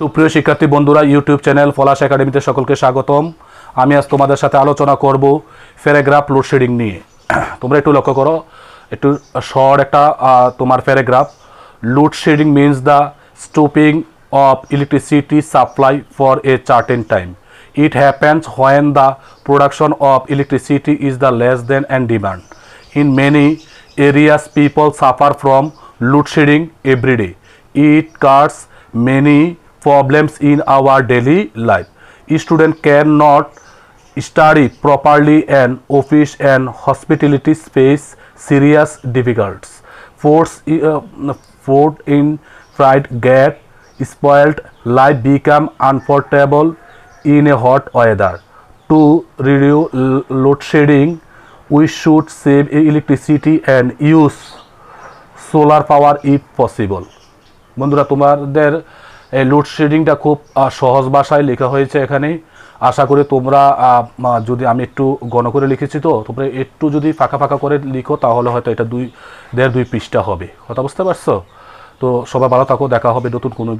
সুপ্রিয় শিক্ষার্থী বন্ধুরা, ইউটিউব চ্যানেল পলাশ একাডেমিতে সকলকে স্বাগতম। আমি আজ তোমাদের সাথে আলোচনা করব প্যারাগ্রাফ লোডশেডিং নিয়ে। তোমরা একটু লক্ষ্য করো, একটু শর্ট একটা তোমার paragraph. Load shedding means the stopping of electricity supply for a certain time. It happens when the production of electricity is the less than and demand. In many areas, people suffer from load shedding every day. It causes many problems in our daily life. Students cannot study properly and office and hospitality face serious difficulties. Food in fried get spoiled, life become uncomfortable in a hot weather. To reduce load shedding, we should save electricity and use solar power if possible. বন্ধুরা, তোমাদের এই লোডশেডিংটা খুব সহজ ভাষায় লেখা হয়েছে এখানে। আশা করি তোমরা যদি আমি একটু গণ করে লিখেছি, তো তোমরা একটু যদি ফাঁকা ফাঁকা করে লিখো তাহলে হয়তো এটা দুই পৃষ্ঠা হবে। কথা বুঝতে পারছো? তো সবাই ভালো থাকো, দেখা হবে নতুন কোনো